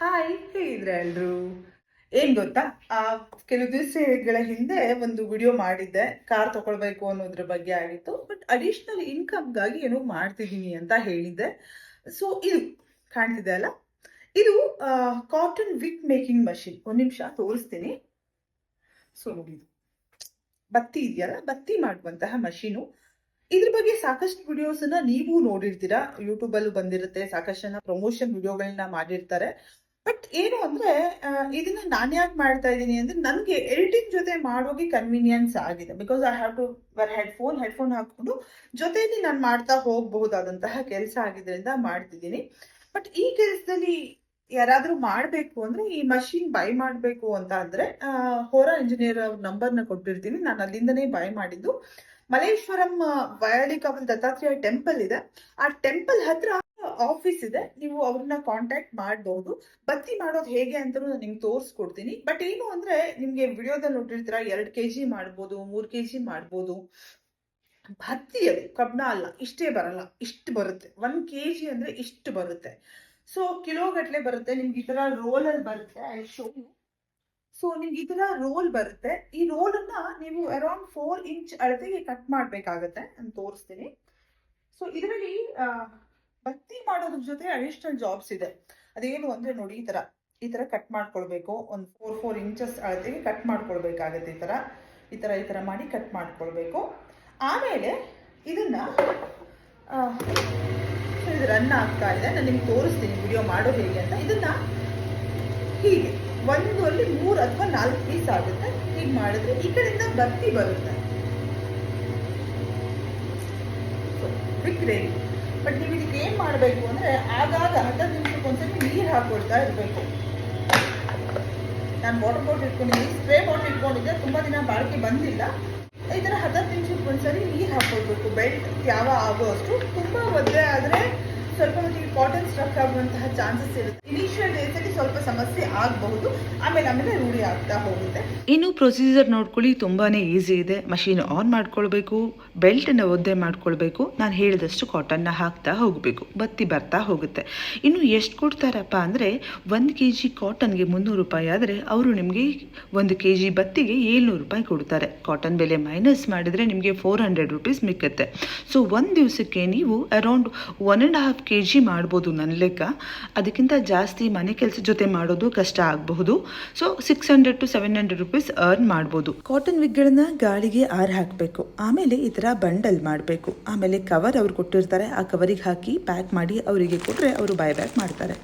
Hi, ಹೇಗಿದ್ರೆ ಎಲ್ರು? ಏನ್ ಗೊತ್ತಾ, ಆ ಕೆಲವು ದಿವಸಗಳ ಹಿಂದೆ ಒಂದು ವಿಡಿಯೋ ಮಾಡಿದ್ದೆ, ಕಾರ್ ತಗೊಳ್ಬೇಕು ಅನ್ನೋದ್ರ ಬಗ್ಗೆ ಆಗಿತ್ತು. ಬಟ್ ಅಡಿಷನಲ್ ಇನ್ಕಮ್ಗಾಗಿ ಏನೋ ಮಾಡ್ತಿದ್ದೀನಿ ಅಂತ ಹೇಳಿದ್ದೆ. ಸೊ ಇದು ಕಾಣ್ತಿದೆ ಅಲ್ಲ, ಇದು ಕಾಟನ್ ವಿಗ್ ಮೇಕಿಂಗ್ ಮಷಿನ್. ಒಂದ್ ನಿಮಿಷ ತೋರಿಸ್ತೀನಿ. ಸೊ ನೋಡಿ, ಬತ್ತಿ ಇದೆಯಲ್ಲ, ಬತ್ತಿ ಮಾಡುವಂತಹ ಮಷೀನು. ಇದ್ರ ಬಗ್ಗೆ ಸಾಕಷ್ಟು ವಿಡಿಯೋಸನ್ನ ನೀವು ನೋಡಿರ್ತೀರಾ, ಯೂಟ್ಯೂಬ್ ಅಲ್ಲೂ ಬಂದಿರುತ್ತೆ. ಸಾಕಷ್ಟು ಜನ ಪ್ರಮೋಷನ್ ವಿಡಿಯೋಗಳನ್ನ ಮಾಡಿರ್ತಾರೆ. ಬಟ್ ಏನು ಅಂದ್ರೆ, ಇದನ್ನ ನಾನು ಯಾಕೆ ಮಾಡ್ತಾ ಇದ್ದೀನಿ ಅಂದ್ರೆ, ನನಗೆ ಎಡಿಟಿಂಗ್ ಜೊತೆ ಮಾಡೋಕೆ ಕನ್ವೀನಿಯನ್ಸ್ ಆಗಿದೆ. Because I have to wear headphone ಹಾಕೊಂಡು ಜೊತೆಯಲ್ಲಿ ನಾನು ಮಾಡ್ತಾ ಹೋಗಬಹುದಾದಂತಹ ಕೆಲಸ ಆಗಿದ್ರಿಂದ ಮಾಡ್ತಿದ್ದೀನಿ. ಬಟ್ ಈ ಕೆಲಸದಲ್ಲಿ ಯಾರಾದ್ರೂ ಮಾಡಬೇಕು ಅಂದ್ರೆ, ಈ ಮಷಿನ್ ಬೈ ಮಾಡಬೇಕು ಅಂತ ಅಂದ್ರೆ, ಹೋರಾ ಇಂಜಿನಿಯರ್ ಅವ್ರ ನಂಬರ್ನ ಕೊಟ್ಟಿರ್ತೀನಿ. ನಾನು ಅಲ್ಲಿಂದನೇ ಬೈ ಮಾಡಿದ್ದು. ಮಲೇಶ್ವರಂ ವಯಾಲಿಕಾವಲ್ ದತ್ತಾತ್ರೇಯ ಟೆಂಪಲ್ ಇದೆ. ಆ ಟೆಂಪಲ್ ಹತ್ರ ಆಫೀಸ್ ಇದೆ. ನೀವು ಅವ್ರನ್ನ ಕಾಂಟ್ಯಾಕ್ಟ್ ಮಾಡಬಹುದು. ಬತ್ತಿ ಮಾಡೋದು ಹೇಗೆ ಅಂತ ನಾನು ನಿಮ್ಗೆ ತೋರಿಸ್ಕೊಡ್ತೀನಿ. ಬಟ್ ಏನು ಅಂದ್ರೆ, ನಿಮ್ಗೆ ವಿಡಿಯೋದಲ್ಲಿ ನೋಡಿರ್ತೀರಾ, 2 kg ಮಾಡ್ಬೋದು, 3 kg ಮಾಡ್ಬೋದು. ಬತ್ತಿ ಅದು ಕಬ್ಣ ಅಲ್ಲ, ಇಷ್ಟೇ ಬರಲ್ಲ, ಇಷ್ಟು ಬರುತ್ತೆ. 1 kg ಅಂದ್ರೆ ಇಷ್ಟು ಬರುತ್ತೆ. ಸೊ ಕಿಲೋ ಗಟ್ಲೆ ಬರುತ್ತೆ. ನಿಮ್ಗೆ ಈ ತರ ರೋಲ್ ಅಲ್ಲಿ ಬರುತ್ತೆ. I show you. ಸೊ ನಿಮ್ಗೆ ಈ ತರ ರೋಲ್ ಬರುತ್ತೆ. ಈ ರೋಲ್ ಅನ್ನ ನೀವು ಅರೌಂಡ್ 4 ಇಂಚ್ ಅಳತೆಗೆ ಕಟ್ ಮಾಡ್ಬೇಕಾಗತ್ತೆ ಅಂತ ತೋರಿಸ್ತೀನಿ. ಸೊ ಇದರಲ್ಲಿ ಬತ್ತಿ ಮಾಡೋದ್ರ ಜೊತೆ ಅಡಿಷನಲ್ ಜಾಬ್ಸ್ ಇದೆ. ಅದೇನು ಅಂದ್ರೆ ನೋಡಿ, ಈ ತರ ಕಟ್ ಮಾಡ್ಕೊಳ್ಬೇಕು. ಒಂದು 4 ಇಂಚಸ್ ಅಳತೆಗೆ ಕಟ್ ಮಾಡ್ಕೊಳ್ಬೇಕಾಗತ್ತೆ. ಈ ತರ ಮಾಡಿ ಕಟ್ ಮಾಡ್ಕೊಳ್ಬೇಕು. ಆಮೇಲೆ ಇದನ್ನ ಇದು ರನ್ ಆಗ್ತಾ ಇದೆ. ನಾನು ನಿಮ್ಗೆ ತೋರಿಸ್ತೀನಿ ವಿಡಿಯೋ ಮಾಡೋ ಹೇಗೆ ಅಂತ. ಇದನ್ನ ಹೀಗೆ ಅಲ್ಲಿ 3 ಅಥವಾ 4 ಪೀಸ್ ಆಗುತ್ತೆ. ಹೀಗೆ ಮಾಡಿದ್ರೆ ಈ ಕಡೆಯಿಂದ ಬತ್ತಿ ಬರುತ್ತೆ. Quick ready. ಬಟ್ ನೀವು ಇದಕ್ಕೆ ಏನ್ ಮಾಡಬೇಕು ಅಂದ್ರೆ, ಆಗಾಗ 10 ನಿಮಿಷಕ್ಕೊಂದ್ಸರಿ ನೀರು ಹಾಕೊಳ್ತಾ ಇರಬೇಕು. ನಾನು ವಾಟರ್ ಬಾಟಲ್ ಇಟ್ಕೊಂಡಿದ್ದೀನಿ, ಸ್ಪ್ರೇ ಬಾಟಲ್ ಇಟ್ಕೊಂಡಿದ್ದೆ, ತುಂಬಾ ದಿನ ಬಾಳಿಕೆ ಬಂದಿಲ್ಲ. ಈ ತರ 10 ನಿಮಿಷಕ್ಕೊಂದ್ಸರಿ ನೀರು ಹಾಕೊಳ್ಬೇಕು. ಬೆಲ್ಟ್ ಯಾವ ಆಗೋ ಅಷ್ಟು. ತುಂಬಾ ಒದ್ದೆ ಆದ್ರೆ ಸ್ವಲ್ಪ ಮಟ್ಟಿಗೆ ಕಾಟನ್ ಸ್ಟ್ರಕ್ ಆಗುವಂತಹ ಚಾನ್ಸಸ್ ಇರುತ್ತೆ. ಇನಿಷಿಯಲ್ ಡೇಸ್ ಅಲ್ಲಿ ಸ್ವಲ್ಪ ಸಮಸ್ಯೆ ಆಗಬಹುದು, ಆಮೇಲೆ ರೂಢಿ ಆಗ್ತಾ ಹೋಗುತ್ತೆ. ಇನ್ನು ಪ್ರೊಸೀಜರ್ ನೋಡ್ಕೊಳ್ಳಿ, ತುಂಬಾನೇ ಈಸಿ ಇದೆ. ಮಷೀನ್ ಆನ್ ಮಾಡ್ಕೊಳ್ಬೇಕು, ಬೆಲ್ಟ್ನ ಒದ್ದೆ ಮಾಡ್ಕೊಳ್ಬೇಕು, ನಾನು ಹೇಳಿದಷ್ಟು ಕಾಟನ್ನ ಹಾಕ್ತಾ ಹೋಗಬೇಕು, ಬತ್ತಿ ಬರ್ತಾ ಹೋಗುತ್ತೆ. ಇನ್ನು ಎಷ್ಟು ಕೊಡ್ತಾರಪ್ಪ ಅಂದರೆ, 1 kg ಕಾಟನ್ಗೆ 300 ರೂಪಾಯಿ ಆದರೆ ಅವರು ನಿಮಗೆ 1 kg ಬತ್ತಿಗೆ 700 ರೂಪಾಯಿ ಕೊಡ್ತಾರೆ. ಕಾಟನ್ ಬೆಲೆ ಮೈನಸ್ ಮಾಡಿದರೆ ನಿಮಗೆ 400 ರೂಪೀಸ್ ಮಿಕ್ಕತ್ತೆ. ಸೊ ಒಂದು ದಿವಸಕ್ಕೆ ನೀವು ಅರೌಂಡ್ 1.5 kg ಮಾಡ್ಬೋದು ನನ್ನ ಲೆಕ್ಕ. ಅದಕ್ಕಿಂತ ಜಾಸ್ತಿ ಮನೆ ಕೆಲಸ ಜೊತೆ ಮಾಡೋದು ಕಷ್ಟ ಆಗಬಹುದು. ಸೊ 600 to 700 ರೂಪೀಸ್ ಅರ್ನ್ ಮಾಡ್ಬೋದು. ಕಾಟನ್ ವಿಗ್ಗಳನ್ನ ಗಾಳಿಗೆ ಹಾಕಬೇಕು. ಆಮೇಲೆ ಈ ಥರ ಬಂಡಲ್ ಮಾಡಬೇಕು. ಆಮೇಲೆ ಕವರ್ ಅವ್ರು ಕೊಟ್ಟಿರ್ತಾರೆ, ಆ ಕವರಿಗೆ ಹಾಕಿ ಪ್ಯಾಕ್ ಮಾಡಿ ಅವರಿಗೆ ಕೊಟ್ಟರೆ ಅವರು ಬೈ ಬ್ಯಾಕ್ ಮಾಡ್ತಾರೆ.